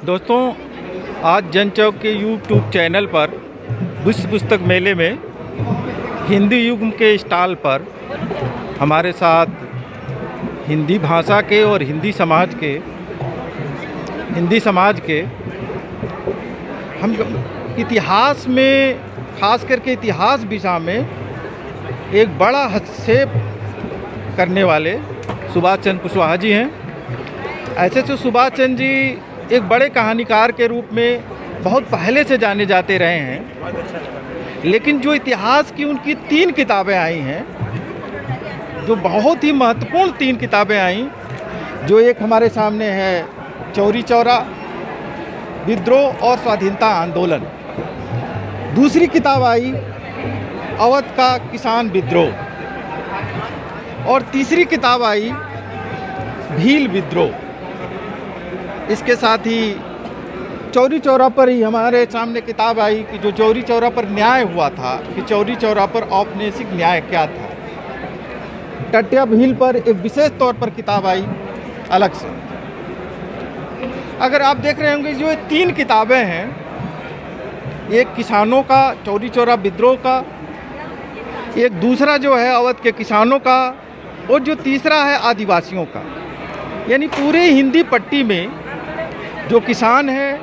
दोस्तों, आज जनचौक के यूट्यूब चैनल पर विश्व पुस्तक मेले में हिंदी युग के स्टॉल पर हमारे साथ हिंदी भाषा के और हिंदी समाज के हम इतिहास में, खास करके इतिहास विषय में एक बड़ा हस्तक्षेप करने वाले सुभाष चंद्र कुशवाहा जी हैं। ऐसे तो सुभाष चंद्र जी एक बड़े कहानीकार के रूप में बहुत पहले से जाने जाते रहे हैं, लेकिन जो इतिहास की उनकी 3 किताबें आई हैं, जो बहुत ही महत्वपूर्ण 3 किताबें आई, जो एक हमारे सामने है चौरी चौरा विद्रोह और स्वाधीनता आंदोलन। दूसरी किताब आई अवध का किसान विद्रोह और तीसरी किताब आई भील विद्रोह। इसके साथ ही चौरी चौरा पर ही हमारे सामने किताब आई कि जो चौरी चौरा पर न्याय हुआ था, कि चौरी चौरा पर औपनिवेशिक न्याय क्या था। टट्या भील पर एक विशेष तौर पर किताब आई अलग से। अगर आप देख रहे होंगे जो 3 किताबें हैं, एक किसानों का चौरी चौरा विद्रोह का, एक दूसरा जो है अवध के किसानों का, और जो तीसरा है आदिवासियों का। यानी पूरे हिंदी पट्टी में जो किसान है,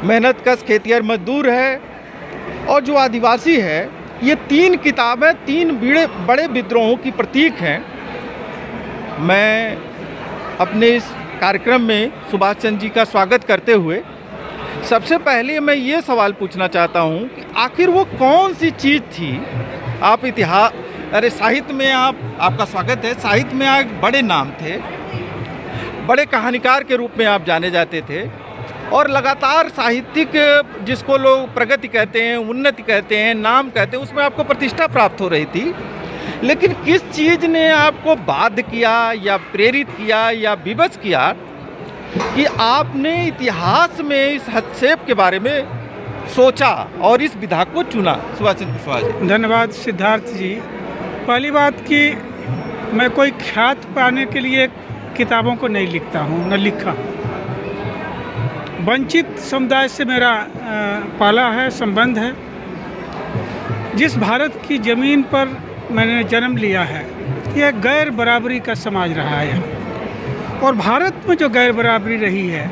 मेहनतकश खेतिहर मजदूर है, और जो आदिवासी है, ये 3 किताबें 3 बड़े विद्रोहों की प्रतीक हैं। मैं अपने इस कार्यक्रम में सुभाष चंद्र जी का स्वागत करते हुए सबसे पहले मैं ये सवाल पूछना चाहता हूँ कि आखिर वो कौन सी चीज़ थी। आप साहित्य में आपका स्वागत है। साहित्य में आप बड़े नाम थे, बड़े कहानीकार के रूप में आप जाने जाते थे, और लगातार साहित्यिक, जिसको लोग प्रगति कहते हैं, उन्नति कहते हैं, नाम कहते हैं, उसमें आपको प्रतिष्ठा प्राप्त हो रही थी। लेकिन किस चीज़ ने आपको बाध्य किया या प्रेरित किया या विवश किया कि आपने इतिहास में इस हस्तक्षेप के बारे में सोचा और इस विधा को चुना? सुभाष चंद्र कुशवाहा जी। धन्यवाद सिद्धार्थ जी। पहली बात कि मैं कोई ख्यात पाने के लिए किताबों को नहीं लिखता हूँ, न लिखा। वंचित समुदाय से मेरा पाला है, संबंध है। जिस भारत की ज़मीन पर मैंने जन्म लिया है, यह गैर बराबरी का समाज रहा है। और भारत में जो गैर बराबरी रही है,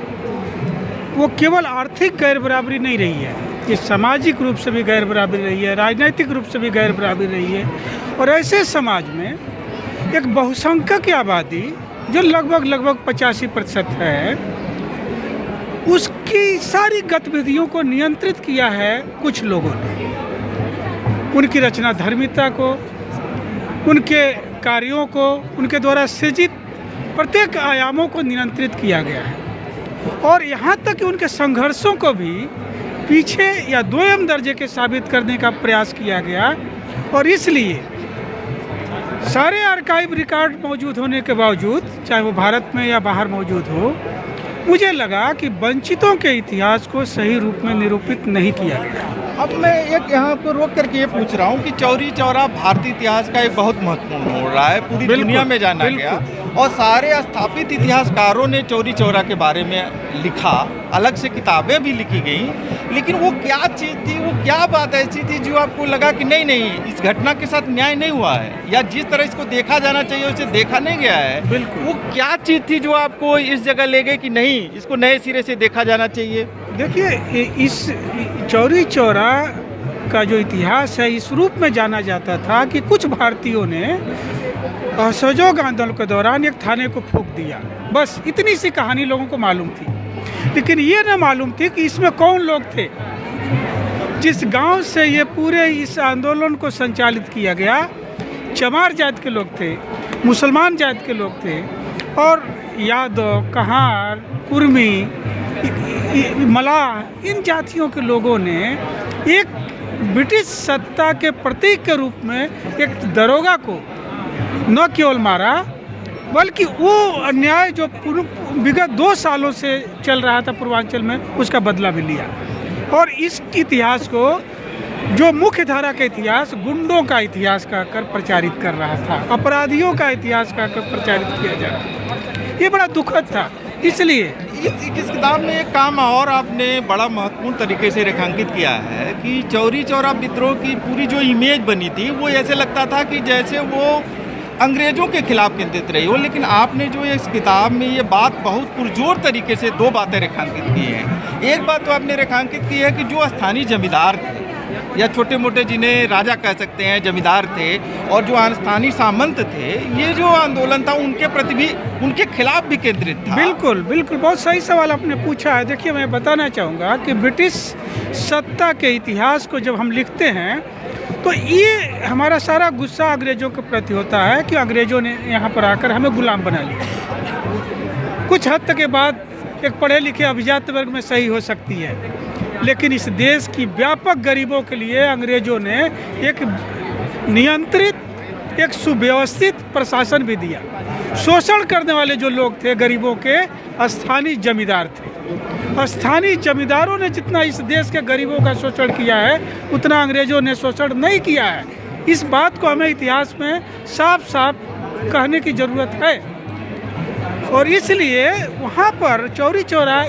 वो केवल आर्थिक गैर बराबरी नहीं रही है, ये सामाजिक रूप से भी गैर बराबरी रही है, राजनीतिक रूप से भी गैर बराबरी रही है। और ऐसे समाज में एक बहुसंख्यक आबादी जो लगभग 85% है, उसकी सारी गतिविधियों को नियंत्रित किया है कुछ लोगों ने। उनकी रचना धर्मिता को, उनके कार्यों को, उनके द्वारा सृजित प्रत्येक आयामों को नियंत्रित किया गया है। और यहाँ तक कि उनके संघर्षों को भी पीछे या दोयम दर्जे के साबित करने का प्रयास किया गया। और इसलिए सारे आर्काइव रिकॉर्ड मौजूद होने के बावजूद, चाहे वो भारत में या बाहर मौजूद हो, मुझे लगा कि वंचितों के इतिहास को सही रूप में निरूपित नहीं किया गया। अब मैं एक यहाँ पर रोक करके ये पूछ रहा हूँ कि चौरी चौरा भारतीय इतिहास का एक बहुत महत्वपूर्ण मोड़ रहा है, पूरी दुनिया में जाना गया, और सारे स्थापित इतिहासकारों ने चौरी चौरा के बारे में लिखा, अलग से किताबें भी लिखी गई। लेकिन वो क्या चीज़ थी, वो क्या बात ऐसी थी जो आपको लगा कि नहीं, इस घटना के साथ न्याय नहीं हुआ है, या जिस तरह इसको देखा जाना चाहिए उसे देखा नहीं गया है? बिल्कुल। वो क्या चीज़ थी जो आपको इस जगह ले गई कि नहीं, इसको नए सिरे से देखा जाना चाहिए? देखिए, इस चौरी चौरा का जो इतिहास है, इस रूप में जाना जाता था कि कुछ भारतीयों ने असहयोग आंदोलन के दौरान एक थाने को फूंक दिया। बस इतनी सी कहानी लोगों को मालूम थी, लेकिन ये न मालूम थी कि इसमें कौन लोग थे। जिस गांव से ये पूरे इस आंदोलन को संचालित किया गया, चमार जात के लोग थे, मुसलमान जात के लोग थे, और यादव, कहार, कुर्मी, मलाह, इन जातियों के लोगों ने एक ब्रिटिश सत्ता के प्रतीक के रूप में एक दरोगा को न केवल मारा, बल्कि वो अन्याय जो विगत 2 सालों से चल रहा था पूर्वांचल में, उसका बदला भी लिया। और इस इतिहास को, जो मुख्य धारा का इतिहास गुंडों का इतिहास कहकर प्रचारित कर रहा था, अपराधियों का इतिहास कहकर प्रचारित किया जा रहा था, ये बड़ा दुखद था। इसलिए इस किताब में एक काम और आपने बड़ा महत्वपूर्ण तरीके से रेखांकित किया है कि चौरी चौरा विद्रोह की पूरी जो इमेज बनी थी वो ऐसे लगता था कि जैसे वो अंग्रेज़ों के खिलाफ केंद्रित रही हो, लेकिन आपने जो इस किताब में ये बात बहुत पुरजोर तरीके से दो बातें रेखांकित की हैं। एक बात तो आपने रेखांकित की है कि जो स्थानीय जमींदार थे या छोटे मोटे जिन्हें राजा कह सकते हैं जमींदार थे और जो स्थानीय सामंत थे, ये जो आंदोलन था उनके प्रति भी उनके खिलाफ भी केंद्रित था। बिल्कुल बिल्कुल, बहुत सही सवाल आपने पूछा है। देखिए, मैं बताना चाहूँगा कि ब्रिटिश सत्ता के इतिहास को जब हम लिखते हैं तो ये हमारा सारा गुस्सा अंग्रेज़ों के प्रति होता है कि अंग्रेज़ों ने यहाँ पर आकर हमें गुलाम बना लिया। कुछ हद तक के बाद एक पढ़े लिखे अभिजात वर्ग में सही हो सकती है, लेकिन इस देश की व्यापक गरीबों के लिए अंग्रेज़ों ने एक नियंत्रित, एक सुव्यवस्थित प्रशासन भी दिया। शोषण करने वाले जो लोग थे गरीबों के, स्थानीय जमींदार थे। स्थानीय जमींदारों ने जितना इस देश के गरीबों का शोषण किया है उतना अंग्रेज़ों ने शोषण नहीं किया है। इस बात को हमें इतिहास में साफ साफ कहने की ज़रूरत है। और इसलिए वहाँ पर चौरी चौरा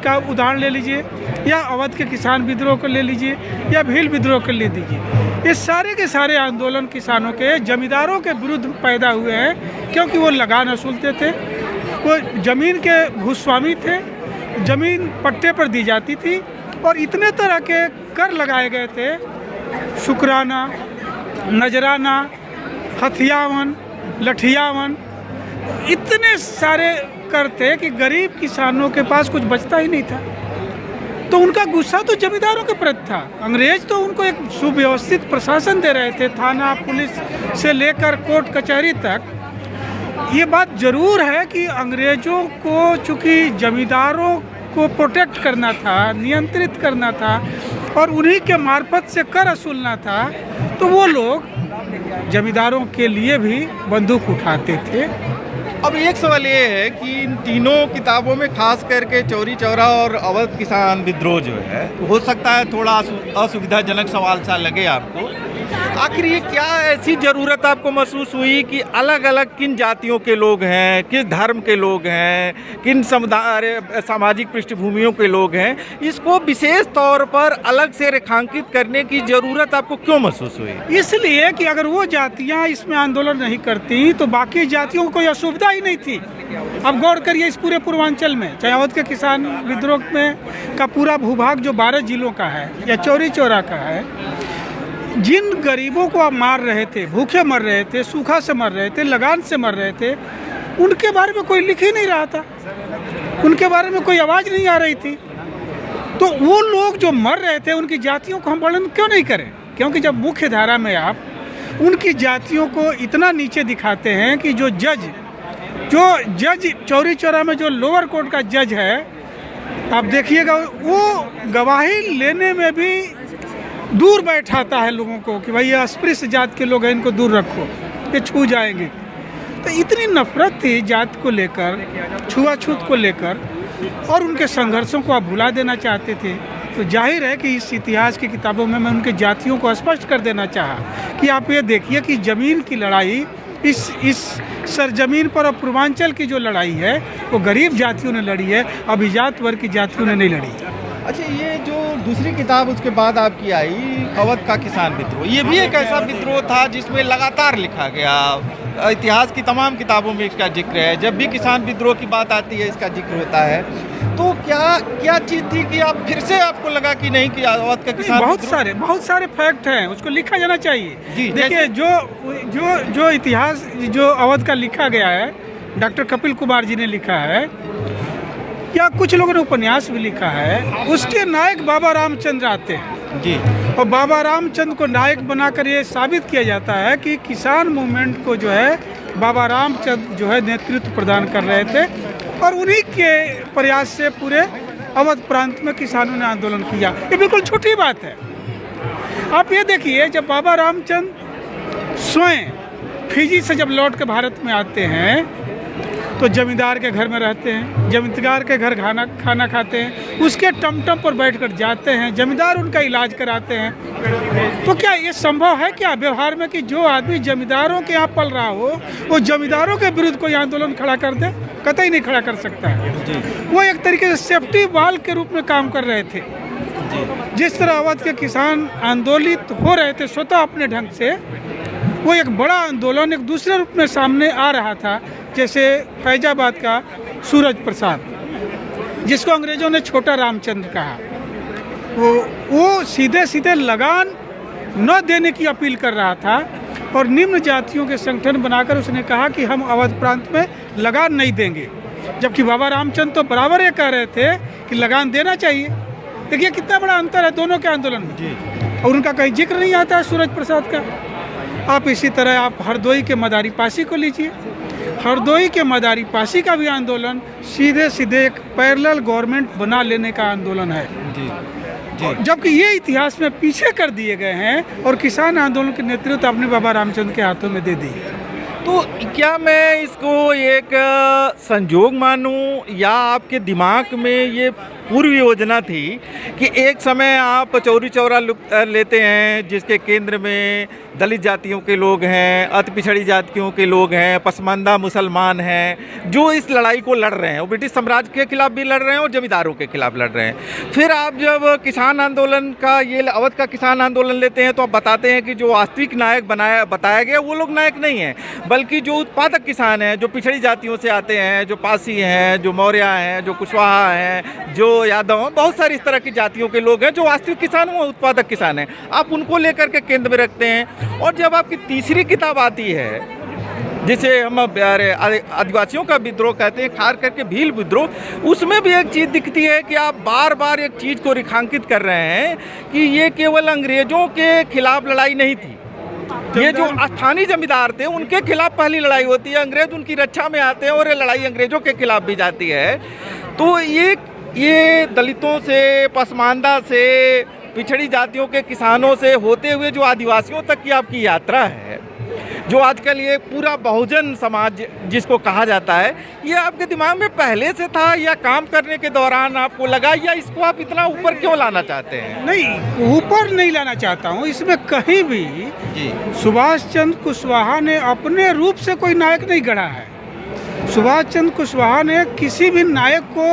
का उदाहरण ले लीजिए, या अवध के किसान विद्रोह को ले लीजिए, या भील विद्रोह को ले लीजिए। ये सारे के सारे आंदोलन किसानों के जमींदारों के विरुद्ध पैदा हुए हैं, क्योंकि वो लगान वसूलते थे, वो ज़मीन के भूस्वामी थे, ज़मीन पट्टे पर दी जाती थी, और इतने तरह के कर लगाए गए थे, शुक्राना, नजराना, हथियावन, लठियावन, इतने सारे कर थे कि गरीब किसानों के पास कुछ बचता ही नहीं था। तो उनका गुस्सा तो जमींदारों के प्रति था। अंग्रेज तो उनको एक सुव्यवस्थित प्रशासन दे रहे थे, थाना पुलिस से लेकर कोर्ट कचहरी तक। ये बात ज़रूर है कि अंग्रेज़ों को चूँकि जमींदारों को प्रोटेक्ट करना था, नियंत्रित करना था और उन्हीं के मार्फत से कर वसूलना था, तो वो लोग जमींदारों के लिए भी बंदूक उठाते थे। अब एक सवाल ये है कि इन तीनों किताबों में खास करके चौरी चौरा और अवध किसान विद्रोह जो है, हो सकता है थोड़ा असुविधाजनक सवाल सा लगे आपको, आखिर ये क्या ऐसी ज़रूरत आपको महसूस हुई कि अलग अलग किन जातियों के लोग हैं, किस धर्म के लोग हैं, किन समुदाय सामाजिक पृष्ठभूमियों के लोग हैं, इसको विशेष तौर पर अलग से रेखांकित करने की ज़रूरत आपको क्यों महसूस हुई? इसलिए कि अगर वो जातियां इसमें आंदोलन नहीं करती तो बाकी जातियों को कोई असुविधा ही नहीं थी। अब गौर करिए, इस पूरे पूर्वांचल में चाहे अवध के किसान विद्रोह में का पूरा भूभाग जो 12 जिलों का है या चौरी चौरा का है, जिन गरीबों को आप मार रहे थे, भूखे मर रहे थे, सूखा से मर रहे थे, लगान से मर रहे थे, उनके बारे में कोई लिख ही नहीं रहा था, उनके बारे में कोई आवाज़ नहीं आ रही थी। तो वो लोग जो मर रहे थे उनकी जातियों को हम वर्णन क्यों नहीं करें? क्योंकि जब मुख्य धारा में आप उनकी जातियों को इतना नीचे दिखाते हैं कि जो जज चौरी चौरा में जो लोअर कोर्ट का जज है, आप देखिएगा वो गवाही लेने में भी दूर बैठाता है लोगों को कि भाई ये अस्पृश्य जात के लोग हैं, इनको दूर रखो, ये छू जाएंगे। तो इतनी नफरत थी जात को लेकर, छुआछूत को लेकर, और उनके संघर्षों को आप भुला देना चाहते थे। तो जाहिर है कि इस इतिहास की किताबों में मैं उनके जातियों को स्पष्ट कर देना चाहा कि आप ये देखिए कि ज़मीन की लड़ाई इस सरजमीन पर और पूर्वांचल की जो लड़ाई है वो गरीब जातियों ने लड़ी है, अभिजात वर्ग की जातियों ने नहीं लड़ी। अच्छा, ये जो दूसरी किताब उसके बाद आपकी आई अवध का किसान विद्रोह, ये भी एक ऐसा विद्रोह था जिसमें लगातार लिखा गया, इतिहास की तमाम किताबों में इसका जिक्र है, जब भी किसान विद्रोह की बात आती है इसका जिक्र होता है। तो क्या चीज़ थी कि आप फिर से आपको लगा कि नहीं कि अवध का किसान? बहुत सारे फैक्ट हैं, उसको लिखा जाना चाहिए। देखिए, जो इतिहास जो अवध का लिखा गया है, डॉक्टर कपिल कुमार जी ने लिखा है, या कुछ लोगों ने उपन्यास भी लिखा है, उसके नायक बाबा रामचंद्र आते हैं जी। और बाबा रामचंद्र को नायक बनाकर ये साबित किया जाता है कि किसान मूवमेंट को जो है बाबा रामचंद्र जो है नेतृत्व प्रदान कर रहे थे, और उन्हीं के प्रयास से पूरे अवध प्रांत में किसानों ने आंदोलन किया। ये बिल्कुल छोटी बात है। आप ये देखिए, जब बाबा रामचंद्र स्वयं फिजी से जब लौट के भारत में आते हैं तो जमींदार के घर में रहते हैं, जमींदार के घर खाना खाते हैं, उसके टमटम पर बैठकर जाते हैं, जमींदार उनका इलाज कराते हैं। तो क्या ये संभव है क्या व्यवहार में कि जो आदमी जमींदारों के यहाँ पल रहा हो वो जमींदारों के विरुद्ध कोई आंदोलन खड़ा कर दे? कतई नहीं खड़ा कर सकता है। जी वो एक तरीके से सेफ्टी वाल के रूप में काम कर रहे थे। जी जिस तरह अवध के किसान आंदोलित हो रहे थे स्वतः अपने ढंग से, वो एक बड़ा आंदोलन एक दूसरे रूप में सामने आ रहा था। जैसे फैजाबाद का सूरज प्रसाद, जिसको अंग्रेजों ने छोटा रामचंद्र कहा, वो सीधे सीधे लगान न देने की अपील कर रहा था और निम्न जातियों के संगठन बनाकर उसने कहा कि हम अवध प्रांत में लगान नहीं देंगे, जबकि बाबा रामचंद्र तो बराबर ये कह रहे थे कि लगान देना चाहिए। देखिए कितना बड़ा अंतर है दोनों के आंदोलन में। जी और उनका कहीं जिक्र नहीं आता है सूरज प्रसाद का। आप इसी तरह आप हरदोई के मदारी पासी को लीजिए। हरदोई के मदारी पासी का भी आंदोलन सीधे सीधे एक पैरेलल गवर्नमेंट बना लेने का आंदोलन है, जी जी जबकि ये इतिहास में पीछे कर दिए गए हैं और किसान आंदोलन के नेतृत्व अपने बाबा रामचंद्र के हाथों में दे दी। तो क्या मैं इसको एक संजोग मानूं या आपके दिमाग में ये पूर्व योजना थी कि एक समय आप चौरी चौरा लेते हैं जिसके केंद्र में दलित जातियों के लोग हैं, अति पिछड़ी जातियों के लोग हैं, पसमानदा मुसलमान हैं, जो इस लड़ाई को लड़ रहे हैं। वो ब्रिटिश साम्राज्य के खिलाफ भी लड़ रहे हैं और जमींदारों के खिलाफ लड़ रहे हैं। फिर आप जब किसान आंदोलन का ये अवध का किसान आंदोलन लेते हैं तो आप बताते हैं कि जो वास्तविक नायक बताया गया वो लोग नायक नहीं हैं, बल्कि जो उत्पादक किसान हैं, जो पिछड़ी जातियों से आते हैं, जो पासी हैं, जो मौर्य हैं, जो कुशवाहा हैं, जो यादव हैं, बहुत सारी इस तरह की जातियों के लोग हैं जो वास्तविक किसान वो उत्पादक किसान हैं। आप उनको लेकर के केंद्र में रखते हैं। और जब आपकी तीसरी किताब आती है जिसे हम आदिवासियों का विद्रोह कहते हैं, खार करके भील विद्रोह, उसमें भी एक चीज़ दिखती है कि आप बार बार एक चीज़ को रेखांकित कर रहे हैं कि ये केवल अंग्रेज़ों के खिलाफ लड़ाई नहीं थी, ये जो स्थानीय जमींदार थे उनके खिलाफ पहली लड़ाई होती है, अंग्रेज उनकी रक्षा में आते हैं और ये लड़ाई अंग्रेजों के खिलाफ भी जाती है। तो ये दलितों से, पसमानदा से, पिछड़ी जातियों के किसानों से होते हुए जो आदिवासियों तक की आपकी यात्रा है, जो आजकल ये पूरा बहुजन समाज जिसको कहा जाता है, ये आपके दिमाग में पहले से था या काम करने के दौरान आपको लगा, या इसको आप इतना ऊपर क्यों लाना चाहते हैं? नहीं, ऊपर नहीं लाना चाहता हूँ। इसमें कहीं भी सुभाष चंद्र कुशवाहा ने अपने रूप से कोई नायक नहीं गढ़ा है। सुभाष चंद्र कुशवाहा ने किसी भी नायक को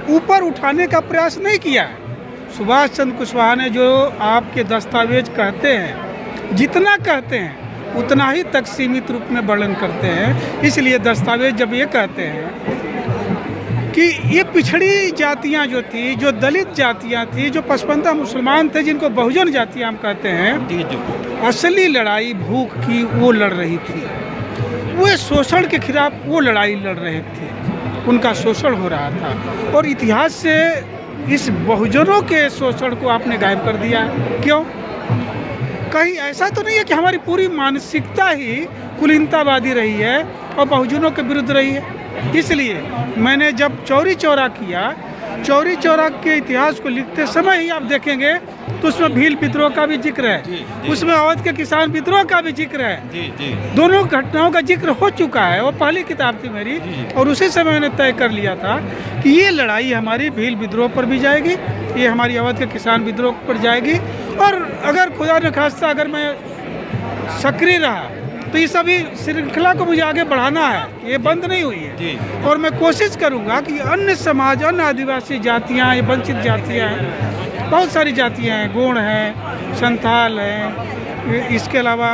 ऊपर उठाने का प्रयास नहीं किया है। सुभाष चंद्र कुशवाहा ने जो आपके दस्तावेज कहते हैं, जितना कहते हैं उतना ही तक सीमित रूप में वर्णन करते हैं। इसलिए दस्तावेज जब ये कहते हैं कि ये पिछड़ी जातियां जो थी, जो दलित जातियां थी, जो पसमानदा मुसलमान थे, जिनको बहुजन जातियां हम कहते हैं, असली लड़ाई भूख की वो लड़ रही थी। वो शोषण के खिलाफ वो लड़ाई लड़ रहे थे, उनका शोषण हो रहा था। और इतिहास से इस बहुजनों के शोषण को आपने गायब कर दिया। क्यों? कहीं ऐसा तो नहीं है कि हमारी पूरी मानसिकता ही कुलीनतावादी रही है और बहुजनों के विरुद्ध रही है। इसलिए मैंने जब चौरी चौरा किया, चौरी चौरा के इतिहास को लिखते समय ही आप देखेंगे तो उसमें भील विद्रोह का भी जिक्र है, उसमें अवध के किसान विद्रोह का भी जिक्र है। दोनों घटनाओं का जिक्र हो चुका है। वो पहली किताब थी मेरी और उसी समय मैंने तय कर लिया था कि ये लड़ाई हमारी भील विद्रोह पर भी जाएगी, ये हमारी अवध के किसान विद्रोह पर जाएगी। और अगर खुदा न खास्ता अगर मैं सक्रिय रहा तो ये सभी श्रृंखला को मुझे आगे बढ़ाना है, ये बंद नहीं हुई है। और मैं कोशिश करूँगा कि अन्य समाज, अन्य आदिवासी जातियाँ, ये वंचित जातियाँ हैं, बहुत सारी जातियाँ हैं, गोंड हैं, संथाल हैं, इसके अलावा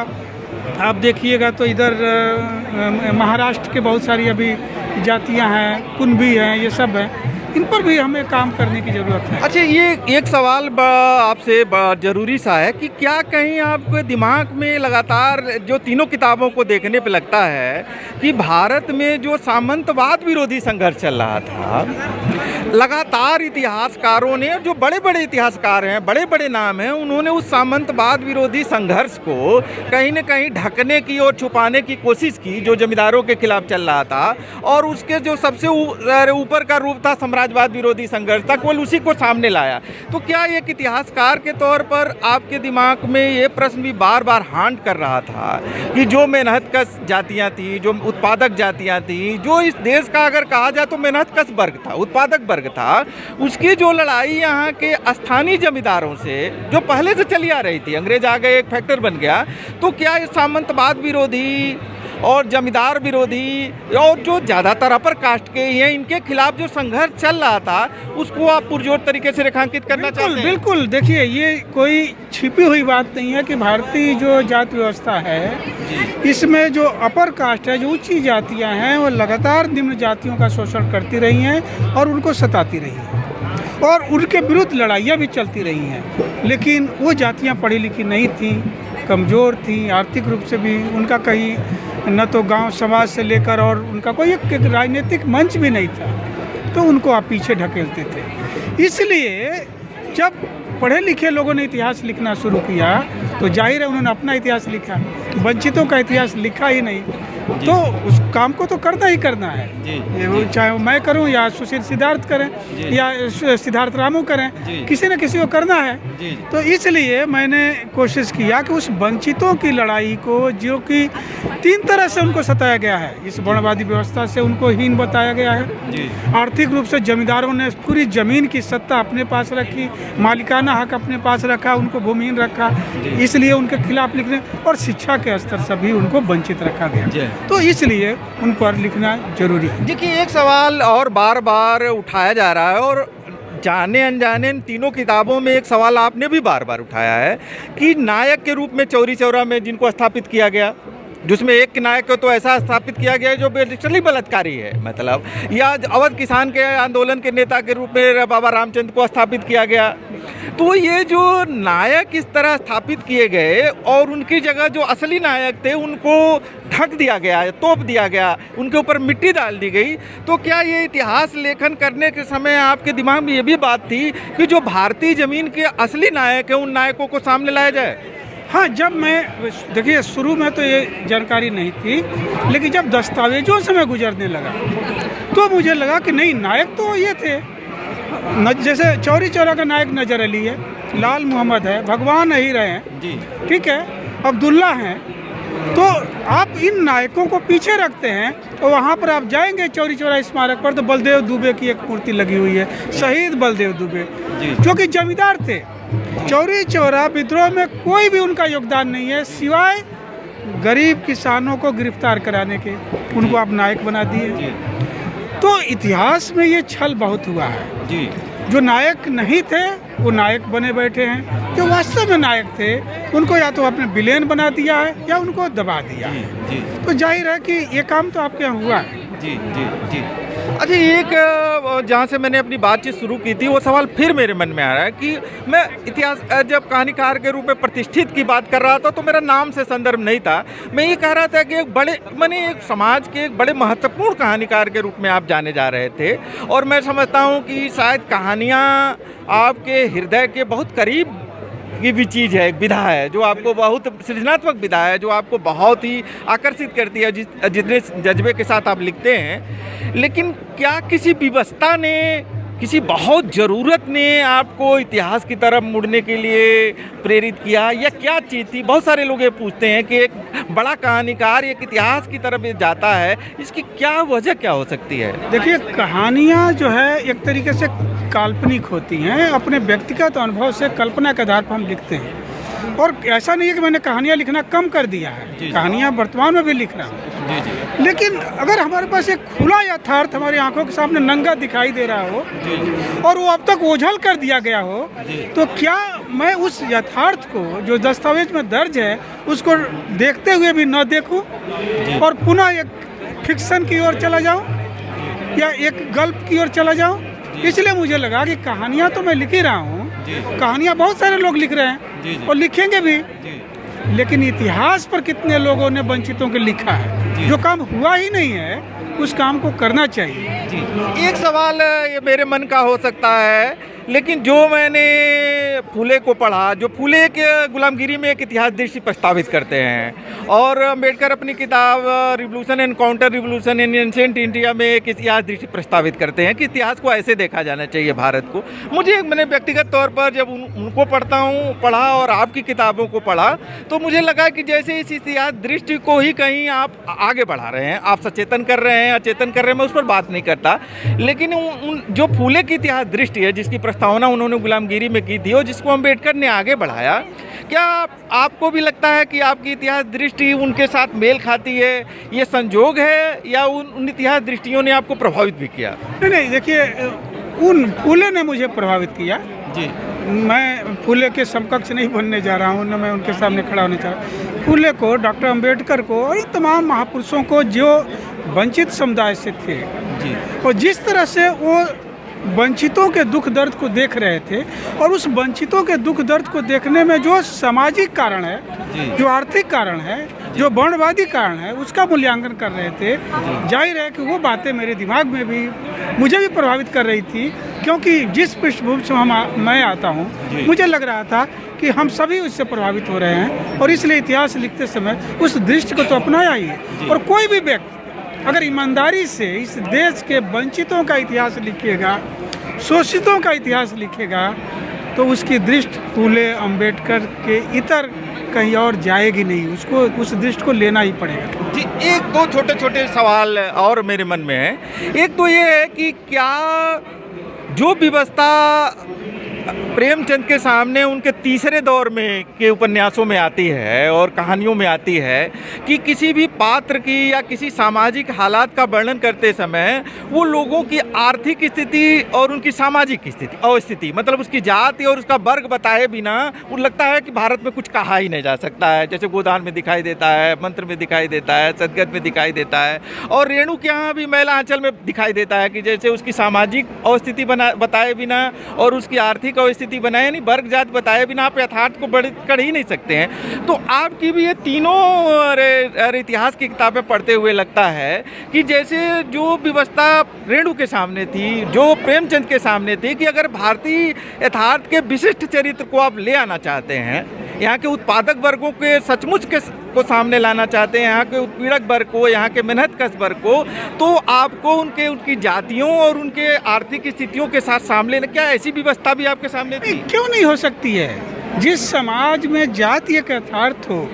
आप देखिएगा तो इधर महाराष्ट्र के बहुत सारी अभी जातियाँ हैं, कुनबी हैं, ये सब हैं, इन पर भी हमें काम करने की ज़रूरत है। अच्छा, ये एक सवाल आपसे ज़रूरी सा है कि क्या कहीं आपके दिमाग में लगातार जो तीनों किताबों को देखने पे लगता है कि भारत में जो सामंतवाद विरोधी संघर्ष चल रहा था, लगातार इतिहासकारों ने, जो बड़े बड़े इतिहासकार हैं, बड़े बड़े नाम हैं, उन्होंने उस सामंतवाद विरोधी संघर्ष को कहीं न कहीं ढकने की और छुपाने की कोशिश की जो जमींदारों के खिलाफ चल रहा था, और उसके जो सबसे ऊपर का रूप था साम्राज्यवाद विरोधी संघर्ष था, केवल उसी को सामने लाया। तो क्या एक इतिहासकार के तौर पर आपके दिमाग में ये प्रश्न भी बार बार हांट कर रहा था कि जो मेहनतकश जातियाँ थी, जो उत्पादक जातियाँ थी, जो इस देश का अगर कहा जाए तो मेहनतकश वर्ग था, उत्पादक वर्ग था, उसकी जो लड़ाई यहाँ के स्थानीय जमींदारों से जो पहले से चली आ रही थी, अंग्रेज आ गए, एक फैक्टर बन गया, तो क्या इस सामंतवाद विरोधी और जमींदार विरोधी और जो ज़्यादातर अपर कास्ट के हैं, इनके खिलाफ जो संघर्ष चल रहा था उसको आप पुरजोर तरीके से रेखांकित करना चाहते हैं? बिल्कुल। देखिए, ये कोई छिपी हुई बात नहीं है कि भारतीय जो जाति व्यवस्था है, इसमें जो अपर कास्ट है, जो ऊंची जातियां हैं, वो लगातार निम्न जातियों का शोषण करती रही हैं और उनको सताती रही हैं और उनके विरुद्ध लड़ाइयाँ भी चलती रही हैं। लेकिन वो जातियाँ पढ़ी लिखी नहीं थीं, कमज़ोर थीं, आर्थिक रूप से भी उनका कहीं न तो गांव समाज से लेकर और उनका कोई एक राजनीतिक मंच भी नहीं था, तो उनको आप पीछे ढकेलते थे। इसलिए जब पढ़े लिखे लोगों ने इतिहास लिखना शुरू किया तो जाहिर है उन्होंने अपना इतिहास लिखा, वंचितों का इतिहास लिखा ही नहीं। तो उस काम को तो करना ही करना है, चाहे मैं करूं या सुशील सिद्धार्थ करें या सिद्धार्थ रामू करें, किसी न किसी को करना है। तो इसलिए मैंने कोशिश किया कि उस वंचितों की लड़ाई को, जो कि 3 तरह से उनको सताया गया है, इस वर्णवादी व्यवस्था से उनको हीन बताया गया है, आर्थिक रूप से जमींदारों ने पूरी ज़मीन की सत्ता अपने पास रखी, मालिकाना हक अपने पास रखा, उनको भूमिहीन रखा, इसलिए उनके खिलाफ लिखने, और शिक्षा के स्तर से भी उनको वंचित रखा गया। तो इसलिए उन पर लिखना जरूरी है। देखिए, एक सवाल और बार बार उठाया जा रहा है और जाने अनजाने इन तीनों किताबों में एक सवाल आपने भी बार बार उठाया है कि नायक के रूप में चौरी चौरा में जिनको स्थापित किया गया, जिसमें एक नायक को तो ऐसा स्थापित किया गया है जो लिटरली बलात्कारी है, मतलब, या अवध किसान के आंदोलन के नेता के रूप में बाबा रामचंद्र को स्थापित किया गया। तो ये जो नायक इस तरह स्थापित किए गए और उनकी जगह जो असली नायक थे उनको ढक दिया गया, तोप दिया गया, उनके ऊपर मिट्टी डाल दी गई, तो क्या ये इतिहास लेखन करने के समय आपके दिमाग में ये भी बात थी कि जो भारतीय ज़मीन के असली नायक हैं उन नायकों को सामने लाया जाए? हाँ, जब मैं, देखिए, शुरू में तो ये जानकारी नहीं थी, लेकिन जब दस्तावेजों से मैं गुजरने लगा तो मुझे लगा कि नहीं, नायक तो ये थे। जैसे चौरी चौरा का नायक नजर अली है, लाल मोहम्मद है, भगवान अहीर हैं, ठीक है, अब्दुल्ला हैं। तो आप इन नायकों को पीछे रखते हैं तो वहाँ पर आप जाएंगे चौरी चौरा स्मारक पर तो बलदेव दुबे की एक मूर्ति लगी हुई है, शहीद बलदेव दुबे, जो कि जमींदार थे। चौरी चौरा विद्रोह में कोई भी उनका योगदान नहीं है सिवाय गरीब किसानों को गिरफ्तार कराने के, उनको आप नायक बना दिए। तो इतिहास में ये छल बहुत हुआ है। जो नायक नहीं थे वो नायक बने बैठे हैं, जो वास्तव में नायक थे उनको या तो आपने विलेन बना दिया है या उनको दबा दिया है। तो जाहिर है कि ये काम तो आपके यहाँ हुआ है। अच्छा, एक जहाँ से मैंने अपनी बातचीत शुरू की थी वो सवाल फिर मेरे मन में आ रहा है कि मैं इतिहास जब कहानीकार के रूप में प्रतिष्ठित की बात कर रहा था तो मेरा नाम से संदर्भ नहीं था। मैं ये कह रहा था कि एक समाज के एक बड़े महत्वपूर्ण कहानीकार के रूप में आप जाने जा रहे थे और मैं समझता हूँ कि शायद कहानियाँ आपके हृदय के बहुत करीब की भी चीज़ है, एक विधा है जो आपको बहुत सृजनात्मक विधा है, जो आपको बहुत ही आकर्षित करती है जितने जज्बे के साथ आप लिखते हैं। लेकिन क्या किसी विवशता ने, किसी बहुत ज़रूरत ने आपको इतिहास की तरफ मुड़ने के लिए प्रेरित किया, या क्या चीज़ थी? बहुत सारे लोग ये पूछते हैं कि एक बड़ा कहानीकार एक इतिहास की तरफ जाता है, इसकी क्या वजह क्या हो सकती है? देखिए, कहानियाँ जो है एक तरीके से काल्पनिक होती हैं, अपने व्यक्तिगत अनुभव से कल्पना के आधार पर हम लिखते हैं। और ऐसा नहीं है कि मैंने कहानियाँ लिखना कम कर दिया है, कहानियाँ वर्तमान में भी लिख रहा हूँ। लेकिन अगर हमारे पास एक खुला यथार्थ हमारी आंखों के सामने नंगा दिखाई दे रहा हो और वो अब तक ओझल कर दिया गया हो, तो क्या मैं उस यथार्थ को जो दस्तावेज में दर्ज है उसको देखते हुए भी न देखूं और पुनः एक फिक्शन की ओर चला जाऊं या एक गल्प की ओर चला जाऊं? इसलिए मुझे लगा कि कहानियाँ तो मैं लिख ही रहा हूँ, कहानियाँ बहुत सारे लोग लिख रहे हैं और लिखेंगे भी, लेकिन इतिहास पर कितने लोगों ने वंचितों के लिखा है? जो काम हुआ ही नहीं है उस काम को करना चाहिए। एक सवाल ये मेरे मन का हो सकता है, लेकिन जो मैंने फूले को पढ़ा, जो फूले के गुलामगिरी में एक इतिहास दृष्टि प्रस्तावित करते हैं, और अम्बेडकर अपनी किताब revolution and counter revolution in ancient India में एक इतिहास दृष्टि प्रस्तावित करते हैं कि इतिहास को ऐसे देखा जाना चाहिए भारत को। मैंने व्यक्तिगत तौर पर जब उनको पढ़ा और आपकी किताबों को पढ़ा तो मुझे लगा कि जैसे इस इतिहास दृष्टि को ही कहीं आप आगे बढ़ा रहे हैं, आप सचेतन कर रहे हैं, अचेतन कर रहे हैं, मैं उस पर बात नहीं करता, लेकिन जो फूले की इतिहास दृष्टि है जिसकी प्रस्तावना उन्होंने गुलामगिरी में की थी और जिसको अम्बेडकर ने आगे बढ़ाया, क्या आपको भी लगता है कि आपकी इतिहास दृष्टि उनके साथ मेल खाती है, ये संजोग है, या उन इतिहास दृष्टियों ने आपको प्रभावित भी किया? नहीं, देखिए, उन फूले ने मुझे प्रभावित किया जी। मैं फूले के समकक्ष नहीं बनने जा रहा हूँ, न मैं उनके सामने खड़ा होने जा रहा हूँ। फूले को, डॉक्टर अंबेडकर को और तमाम महापुरुषों को जो वंचित समुदाय से थे जी। और जिस तरह से वो वंचितों के दुख दर्द को देख रहे थे और उस वंचितों के दुख दर्द को देखने में जो सामाजिक कारण है, जो आर्थिक कारण है, जो वर्णवादी कारण है, उसका मूल्यांकन कर रहे थे। जाहिर है कि वो बातें मेरे दिमाग में भी, मुझे भी प्रभावित कर रही थी, क्योंकि जिस पृष्ठभूमि से मैं आता हूँ, मुझे लग रहा था कि हम सभी उससे प्रभावित हो रहे हैं और इसलिए इतिहास लिखते समय उस दृष्टि को तो अपनाया ही है। और कोई भी व्यक्ति अगर ईमानदारी से इस देश के वंचितों का इतिहास लिखेगा, शोषितों का इतिहास लिखेगा, तो उसकी दृष्टि फूले, अंबेडकर के इतर कहीं और जाएगी नहीं, उसको उस दृष्टि को लेना ही पड़ेगा। जी, एक दो छोटे छोटे सवाल और मेरे मन में है। एक तो ये है कि क्या जो व्यवस्था प्रेमचंद के सामने उनके तीसरे दौर में के उपन्यासों में आती है और कहानियों में आती है कि किसी भी पात्र की या किसी सामाजिक हालात का वर्णन करते समय वो लोगों की आर्थिक स्थिति और उनकी सामाजिक स्थिति, अवस्थिति, मतलब उसकी जाति और उसका वर्ग बताए बिना वो लगता है कि भारत में कुछ कहा ही नहीं जा सकता है। जैसे गोदान में दिखाई देता है, मंत्र में दिखाई देता है, सदगत में दिखाई देता है, और रेणु के यहाँ भी महिला आंचल में दिखाई देता है कि जैसे उसकी सामाजिक अवस्थिति बताए बिना और उसकी आर्थिक अवस्थिति बनाए, यानी वर्ग जात बताए बिना आप यथार्थ को कर ही नहीं सकते हैं। तो आपकी भी ये तीनों इतिहास की किताबें पढ़ते हुए लगता है कि जैसे जो व्यवस्था रेणु के सामने थी, जो प्रेमचंद के सामने थी, कि अगर भारतीय यथार्थ के विशिष्ट चरित्र को आप ले आना चाहते हैं, यहाँ के उत्पादक वर्गों के सचमुच को सामने लाना चाहते हैं, यहाँ के उत्पीड़क वर्ग को, यहाँ के मेहनतकश वर्ग को, तो आपको उनकी जातियों और उनके आर्थिक स्थितियों के साथ सामने, क्या ऐसी व्यवस्था भी आपके सामने थी? क्यों नहीं हो सकती है? जिस समाज में जाति एक यथार्थ हो,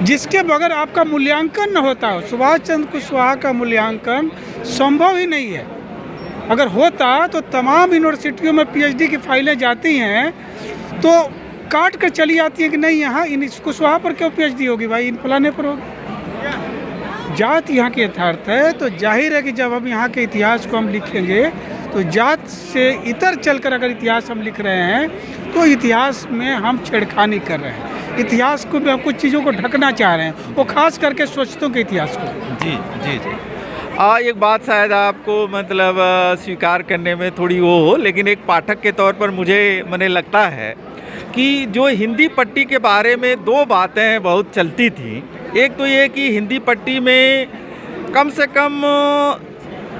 जिसके बगैर आपका मूल्यांकन न होता हो, सुभाष चंद्र कुशवाहा का मूल्यांकन संभव ही नहीं है। अगर होता तो तमाम यूनिवर्सिटियों में पीएचडी की फाइलें जाती हैं तो काट कर चली आती है कि नहीं, यहाँ इन कुशवाहा पर क्यों पीएचडी होगी भाई, इन फलाने पर होगी। जात यहाँ की यथार्थ है, तो जाहिर है कि जब हम यहाँ के इतिहास को हम लिखेंगे तो जात से इतर चलकर अगर इतिहास हम लिख रहे हैं तो इतिहास में हम छेड़खानी कर रहे हैं। इतिहास को भी हम कुछ चीज़ों को ढकना चाह रहे हैं, वो खास करके शोषितों के इतिहास को। जी जी जी। एक बात शायद आपको मतलब स्वीकार करने में थोड़ी वो हो, लेकिन एक पाठक के तौर पर मुझे लगता है कि जो हिंदी पट्टी के बारे में दो बातें बहुत चलती थी। एक तो ये कि हिंदी पट्टी में कम से कम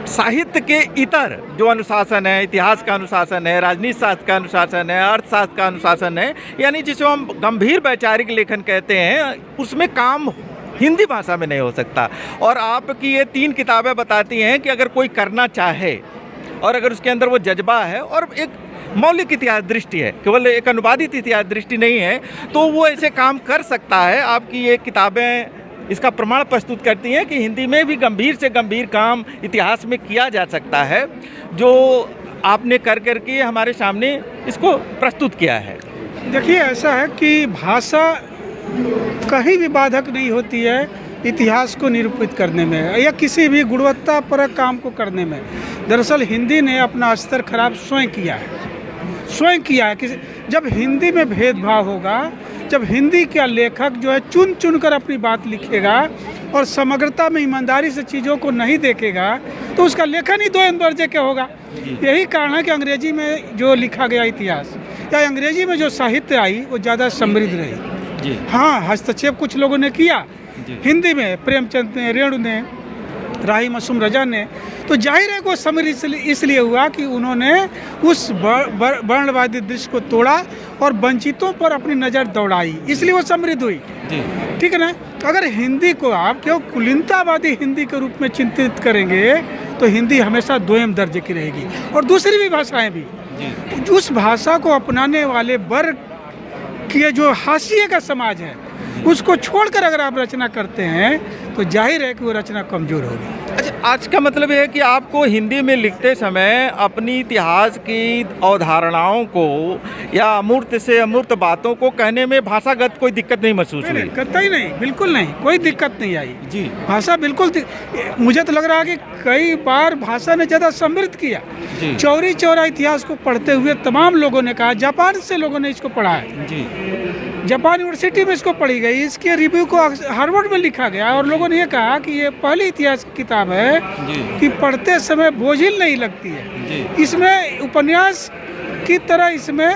साहित्य के इतर जो अनुशासन है, इतिहास का अनुशासन है, राजनीति शास्त्र का अनुशासन है, अर्थशास्त्र का अनुशासन है, यानी जिसे हम गंभीर वैचारिक लेखन कहते हैं, उसमें काम हिंदी भाषा में नहीं हो सकता। और आपकी ये 3 किताबें बताती हैं कि अगर कोई करना चाहे और अगर उसके अंदर वो जज्बा है और एक मौलिक इतिहास दृष्टि है, केवल एक अनुवादित इतिहास दृष्टि नहीं है, तो वो ऐसे काम कर सकता है। आपकी ये किताबें इसका प्रमाण प्रस्तुत करती हैं कि हिंदी में भी गंभीर से गंभीर काम इतिहास में किया जा सकता है, जो आपने कर करके हमारे सामने इसको प्रस्तुत किया है। देखिए, ऐसा है कि भाषा कहीं भी बाधक नहीं होती है इतिहास को निरूपित करने में या किसी भी गुणवत्तापरक काम को करने में। दरअसल हिंदी ने अपना स्तर खराब स्वयं किया है कि जब हिंदी में भेदभाव होगा, जब हिंदी का लेखक जो है चुन चुन कर अपनी बात लिखेगा और समग्रता में ईमानदारी से चीज़ों को नहीं देखेगा, तो उसका लेखन ही 2 दर्जे का होगा। यही कारण है कि अंग्रेजी में जो लिखा गया इतिहास या अंग्रेजी में जो साहित्य आई वो ज़्यादा समृद्ध रही। हाँ, हस्तक्षेप कुछ लोगों ने किया हिंदी में, प्रेमचंद ने, रेणु ने, राही मासूम रजा ने, तो जाहिर है कि वो समृद्ध इसलिए हुआ कि उन्होंने उस वर्णवादी दृश्य को तोड़ा और वंचितों पर अपनी नज़र दौड़ाई, इसलिए वो समृद्ध हुई। ठीक है ना? अगर हिंदी को आप क्यों कुलीनतावादी हिंदी के रूप में चिंतित करेंगे तो हिंदी हमेशा 2 दर्जे की रहेगी। और दूसरी भी भाषाएं भी, उस भाषा को अपनाने वाले वर्ग की जो हाशिए का समाज है उसको छोड़कर अगर आप रचना करते हैं तो जाहिर है कि वो रचना कमज़ोर होगी। अच्छा, आज का मतलब ये है कि आपको हिंदी में लिखते समय अपनी इतिहास की अवधारणाओं को या अमूर्त से अमूर्त बातों को कहने में भाषागत कोई दिक्कत नहीं महसूस हुई? कतई नहीं, बिल्कुल नहीं, कोई दिक्कत नहीं आई। जी भाषा बिल्कुल मुझे तो लग रहा है कि कई बार भाषा ने ज़्यादा समृद्ध किया। जी चौरी चौरा इतिहास को पढ़ते हुए तमाम लोगों ने कहा, जापान से लोगों ने इसको पढ़ा है, जी जापान यूनिवर्सिटी में इसको पढ़ी गई, इसके रिव्यू को हार्वर्ड में लिखा गया और लोगों ने ये कहा कि ये पहली इतिहास की किताब है जी कि पढ़ते समय बोझिल नहीं लगती है। जी इसमें उपन्यास की तरह इसमें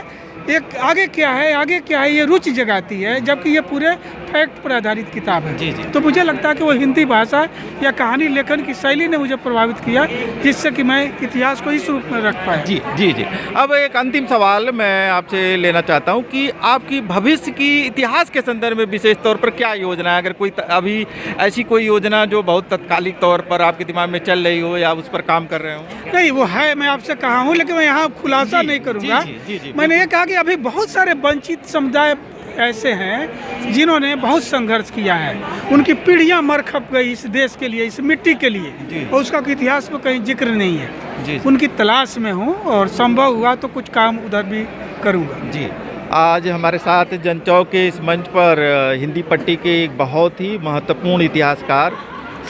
एक आगे क्या है ये रुचि जगाती है, जबकि ये पूरे फैक्ट पर आधारित किताब है। जी जी तो मुझे लगता है कि वो हिंदी भाषा या कहानी लेखन की शैली ने मुझे प्रभावित किया, जिससे कि मैं इतिहास को इस रूप में रख पाया। जी जी जी। अब एक अंतिम सवाल मैं आपसे लेना चाहता हूँ कि आपकी भविष्य की इतिहास के संदर्भ में विशेष तौर पर क्या योजना है? अगर कोई अभी ऐसी कोई योजना जो बहुत तत्कालिक तौर पर आपके दिमाग में चल रही हो या उस पर काम कर रहे हो? नहीं, वो है, मैं आपसे कहा हूँ, लेकिन मैं यहाँ खुलासा जी, नहीं करूँगा। जी, जी, जी, मैंने ये कहा कि अभी बहुत सारे वंचित समुदाय ऐसे हैं जिन्होंने बहुत संघर्ष किया है, उनकी पीढ़ियां मर खप गई इस देश के लिए, इस मिट्टी के लिए, जी। और उसका इतिहास में कहीं जिक्र नहीं है। जी उनकी तलाश में हूँ और संभव हुआ तो कुछ काम उधर भी करूँगा। जी। आज हमारे साथ जनचौक के इस मंच पर हिंदी पट्टी के एक बहुत ही महत्वपूर्ण इतिहासकार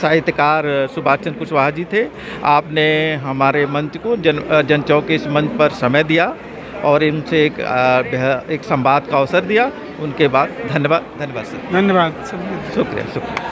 साहित्यकार सुभाष चंद्र कुशवाहा जी थे। आपने हमारे मंच को जनचौक के इस मंच पर समय दिया और इनसे एक संवाद का अवसर दिया। उनके बाद धन्यवाद सर। धन्यवाद। शुक्रिया।